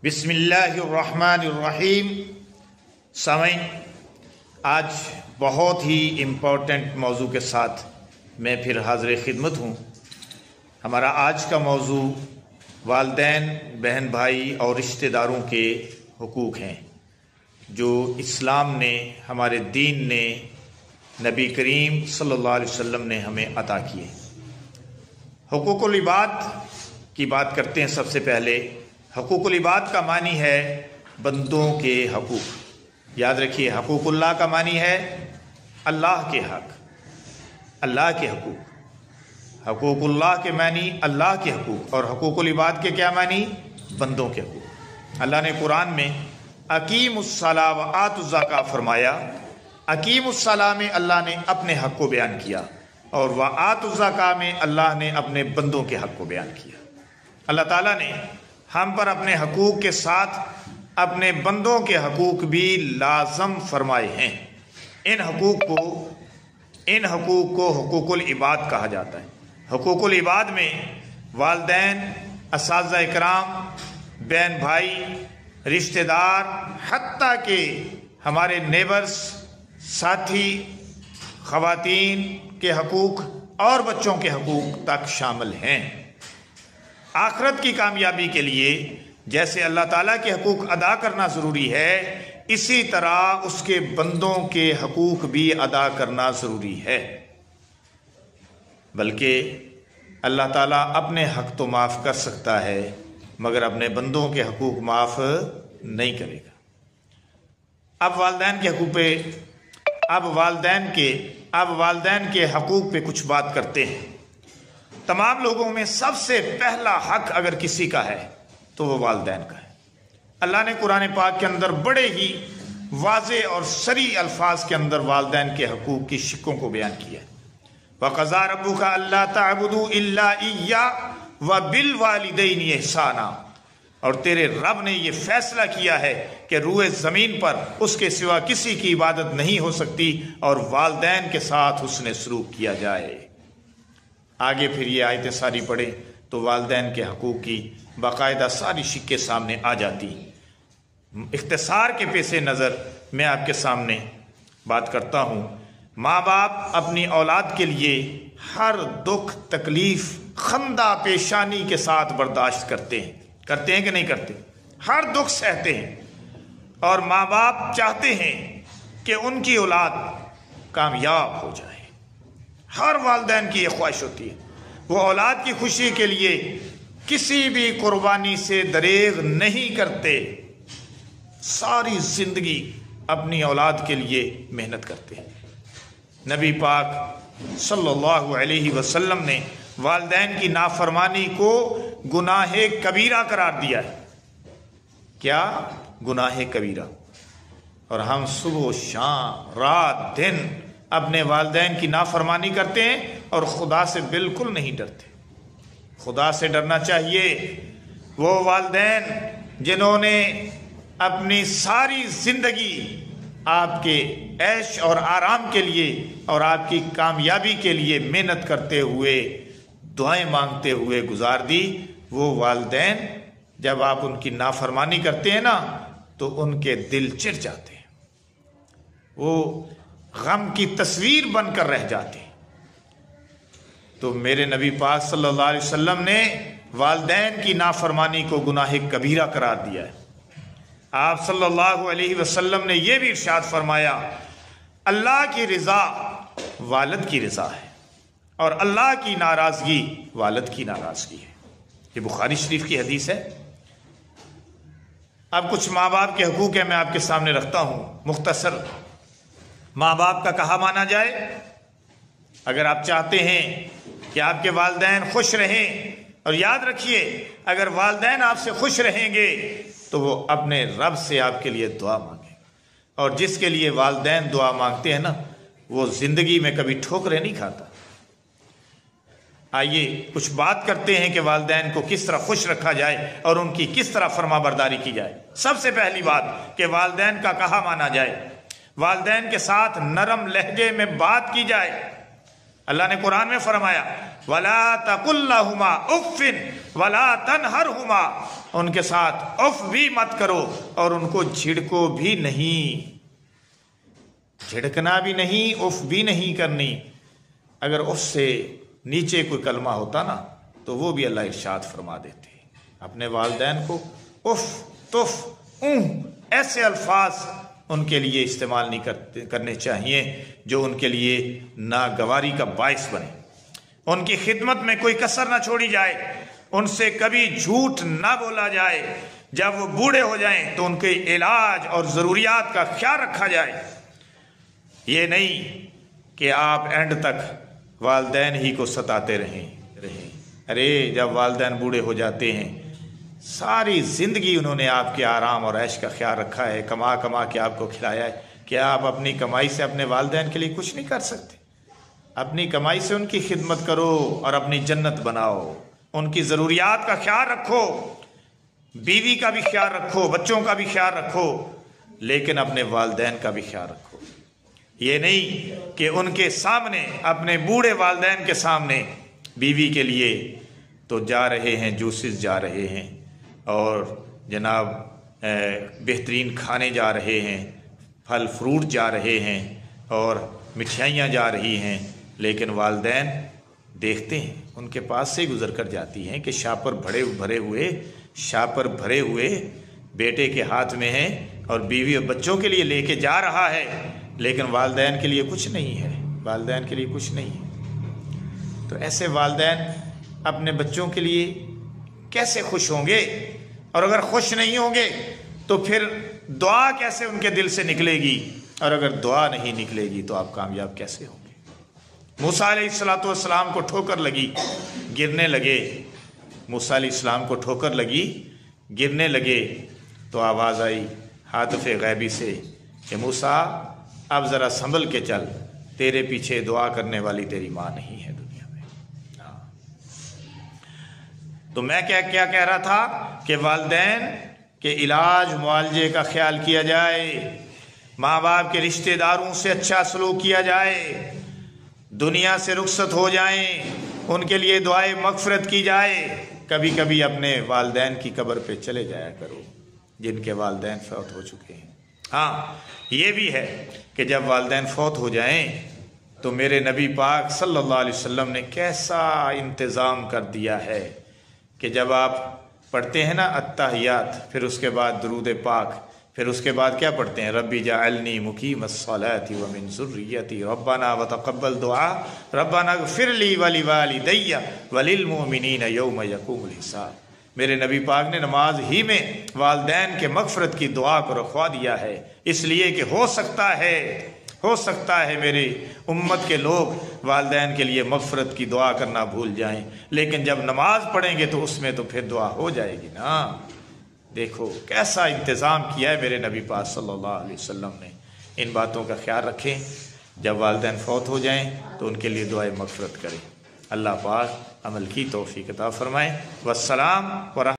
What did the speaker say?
بسم اللہ الرحمن الرحیم۔ سامعین، آج بہت ہی امپورٹنٹ موضوع کے ساتھ میں پھر حاضر خدمت ہوں۔ ہمارا آج کا موضوع والدین، بہن بھائی اور رشتہ داروں کے حقوق ہیں جو اسلام نے، ہمارے دین نے، نبی کریم صلی اللہ علیہ وسلم نے ہمیں عطا کیے۔ حقوق العباد کی بات کرتے ہیں۔ سب سے پہلے حقوق العباد کا معنی ہے بندوں کے حقوق۔ یاد رکھیے، حقوق اللہ کا معنی ہے اللہ کے حق، اللہ کے حقوق۔ حقوق اللہ کے معنی اللہ کے حقوق، اور حقوق العباد کے کیا معنی؟ بندوں کے حقوق۔ اللہ نے قرآن میں اقیم الصلاۃ وآتوا الزکاۃ فرمایا۔ اقیم الصلاۃ میں اللہ نے اپنے حق کو بیان کیا، اور وآتوا الزکاۃ میں اللہ نے اپنے بندوں کے حق کو بیان کیا۔ اللہ تعالیٰ نے ہم پر اپنے حقوق کے ساتھ اپنے بندوں کے حقوق بھی لازم فرمائے ہیں۔ ان حقوق کو حقوق العباد کہا جاتا ہے۔ حقوق العباد میں والدین، اساتذہ اکرام، بہن بھائی، رشتہ دار، حتیٰ کہ ہمارے نیبرز، ساتھی، خواتین کے حقوق اور بچوں کے حقوق تک شامل ہیں۔ آخرت کی کامیابی کے لیے جیسے اللہ تعالیٰ کے حقوق ادا کرنا ضروری ہے، اسی طرح اس کے بندوں کے حقوق بھی ادا کرنا ضروری ہے۔ بلکہ اللہ تعالیٰ اپنے حق تو معاف کر سکتا ہے، مگر اپنے بندوں کے حقوق معاف نہیں کرے گا۔ اب والدین کے حقوق پہ کچھ بات کرتے ہیں۔ تمام لوگوں میں سب سے پہلا حق اگر کسی کا ہے تو وہ والدین کا ہے۔ اللہ نے قرآن پاک کے اندر بڑے ہی واضح اور صریح الفاظ کے اندر والدین کے حقوق کی شقوں کو بیان کیا ہے۔ وَقَضَىٰ رَبُّكَ أَلَّا تَعْبُدُوا إِلَّا إِيَّاهُ وَبِالْوَالِدَيْنِ إِحْسَانًا، اور تیرے رب نے یہ فیصلہ کیا ہے کہ روئے زمین پر اس کے سوا کسی کی عبادت نہیں ہو سکتی، اور والدین کے ساتھ حسن سلوک کیا جائے۔ آگے پھر یہ آیتیں ساری پڑھیں تو والدین کے حقوق کی باقاعدہ ساری شقیں سامنے آ جاتی۔ اختصار کے پیش نظر میں آپ کے سامنے بات کرتا ہوں۔ ماں باپ اپنی اولاد کے لیے ہر دکھ، تکلیف، خندہ پیشانی کے ساتھ برداشت کرتے ہیں کہ نہیں کرتے؟ ہر دکھ سہتے ہیں، اور ماں باپ چاہتے ہیں کہ ان کی اولاد کامیاب ہو جائے۔ ہر والدین کی یہ خواہش ہوتی ہے، وہ اولاد کی خوشی کے لیے کسی بھی قربانی سے دریغ نہیں کرتے، ساری زندگی اپنی اولاد کے لیے محنت کرتے ہیں۔ نبی پاک صلی اللہ علیہ وسلم نے والدین کی نافرمانی کو گناہ کبیرہ قرار دیا ہے۔ کیا؟ گناہ کبیرہ۔ اور ہم صبح و شام، رات دن اپنے والدین کی نافرمانی کرتے ہیں اور خدا سے بالکل نہیں ڈرتے۔ خدا سے ڈرنا چاہیے۔ وہ والدین جنہوں نے اپنی ساری زندگی آپ کے عیش اور آرام کے لیے اور آپ کی کامیابی کے لیے محنت کرتے ہوئے، دعائیں مانگتے ہوئے گزار دی، وہ والدین جب آپ ان کی نافرمانی کرتے ہیں نا تو ان کے دل چڑ جاتے ہیں، وہ غم کی تصویر بن کر رہ جاتے ہیں۔ تو میرے نبی پاک صلی اللہ علیہ وسلم نے والدین کی نافرمانی کو گناہ کبیرہ قرار دیا ہے۔ آپ صلی اللہ علیہ وسلم نے یہ بھی ارشاد فرمایا، اللہ کی رضا والد کی رضا ہے، اور اللہ کی ناراضگی والد کی ناراضگی ہے۔ یہ بخاری شریف کی حدیث ہے۔ اب کچھ ماں باپ کے حقوق ہیں، میں آپ کے سامنے رکھتا ہوں مختصر۔ ماں باپ کا کہا مانا جائے۔ اگر آپ چاہتے ہیں کہ آپ کے والدین خوش رہیں، اور یاد رکھیے اگر والدین آپ سے خوش رہیں گے تو وہ اپنے رب سے آپ کے لیے دعا مانگیں، اور جس کے لیے والدین دعا مانگتے ہیں نا وہ زندگی میں کبھی ٹھوکریں نہیں کھاتا۔ آئیے کچھ بات کرتے ہیں کہ والدین کو کس طرح خوش رکھا جائے اور ان کی کس طرح فرما برداری کی جائے۔ سب سے پہلی بات کہ والدین کا کہا مانا جائے، والدین کے ساتھ نرم لہجے میں بات کی جائے۔ اللہ نے قرآن میں فرمایا وَلَا تَقُلْ لَهُمَا اُفٍّ وَلَا تَنْهَرْهُمَا، ان کے ساتھ اف بھی مت کرو اور ان کو جھڑکو بھی نہیں، جھڑکنا بھی نہیں، اف بھی نہیں کرنی۔ اگر اف سے نیچے کوئی کلمہ ہوتا نا تو وہ بھی اللہ ارشاد فرما دیتے۔ اپنے والدین کو اف، تف، ایسے الفاظ ان کے لیے استعمال نہیں کرنے چاہیے جو ان کے لیے ناگواری کا باعث بنے۔ ان کی خدمت میں کوئی کسر نہ چھوڑی جائے، ان سے کبھی جھوٹ نہ بولا جائے۔ جب وہ بوڑھے ہو جائیں تو ان کے علاج اور ضروریات کا خیال رکھا جائے۔ یہ نہیں کہ آپ اینڈ تک والدین ہی کو ستاتے رہیں۔ ارے جب والدین بوڑھے ہو جاتے ہیں، ساری زندگی انہوں نے آپ کے آرام اور عیش کا خیال رکھا ہے، کما کما کے آپ کو کھلایا ہے، کیا آپ اپنی کمائی سے اپنے والدین کے لیے کچھ نہیں کر سکتے؟ اپنی کمائی سے ان کی خدمت کرو اور اپنی جنت بناؤ، ان کی ضروریات کا خیال رکھو، بیوی کا بھی خیال رکھو، بچوں کا بھی خیال رکھو، لیکن اپنے والدین کا بھی خیال رکھو۔ یہ نہیں کہ ان کے سامنے، اپنے بوڑھے والدین کے سامنے بیوی کے لیے تو جا رہے ہیں، جوسز جا رہے ہیں اور جناب بہترین کھانے جا رہے ہیں، پھل فروٹ جا رہے ہیں اور مٹھائیاں جا رہی ہیں، لیکن والدین دیکھتے ہیں ان کے پاس سے گزر کر جاتی ہیں کہ شاپر بھرے ہوئے بیٹے کے ہاتھ میں ہیں اور بیوی اور بچوں کے لیے لے کے جا رہا ہے، لیکن والدین کے لیے کچھ نہیں ہے، والدین کے لیے کچھ نہیں ہے۔ تو ایسے والدین اپنے بچوں کے لیے کیسے خوش ہوں گے؟ اور اگر خوش نہیں ہوں گے تو پھر دعا کیسے ان کے دل سے نکلے گی؟ اور اگر دعا نہیں نکلے گی تو آپ کامیاب کیسے ہوں گے؟ موسیٰ علیہ السلام کو ٹھوکر لگی، گرنے لگے، موسیٰ علیہ السلام کو ٹھوکر لگی، گرنے لگے، تو آواز آئی ہاتف غیبی سے کہ موسیٰ اب ذرا سنبھل کے چل، تیرے پیچھے دعا کرنے والی تیری ماں نہیں ہے دنیا میں۔ تو میں کیا کہہ رہا تھا کہ والدین کے علاج معالجے کا خیال کیا جائے، ماں باپ کے رشتہ داروں سے اچھا سلوک کیا جائے، دنیا سے رخصت ہو جائیں، ان کے لیے دعائے مغفرت کی جائے۔ کبھی کبھی اپنے والدین کی قبر پہ چلے جایا کرو جن کے والدین فوت ہو چکے ہیں۔ ہاں یہ بھی ہے کہ جب والدین فوت ہو جائیں تو میرے نبی پاک صلی اللہ علیہ وسلم نے کیسا انتظام کر دیا ہے کہ جب آپ پڑھتے ہیں نا التحیات، پھر اس کے بعد درود پاک، پھر اس کے بعد کیا پڑھتے ہیں؟ ربی جعلنی مقیم الصلاۃ ومن ذریتی ربنا وتقبل دعا ربنا اغفر لی ولوالدی وللمؤمنین یوم یقوم الحساب۔ میرے نبی پاک نے نماز ہی میں والدین کے مغفرت کی دعا کو رکھوا دیا ہے، اس لیے کہ ہو سکتا ہے میرے امت کے لوگ والدین کے لیے مغفرت کی دعا کرنا بھول جائیں، لیکن جب نماز پڑھیں گے تو اس میں تو پھر دعا ہو جائے گی نا۔ دیکھو کیسا انتظام کیا ہے میرے نبی پاک صلی اللہ علیہ وسلم نے۔ ان باتوں کا خیال رکھیں، جب والدین فوت ہو جائیں تو ان کے لیے دعائے مغفرت کریں۔ اللہ پاک عمل کی توفیق عطا فرمائے۔ والسلام ورحمۃ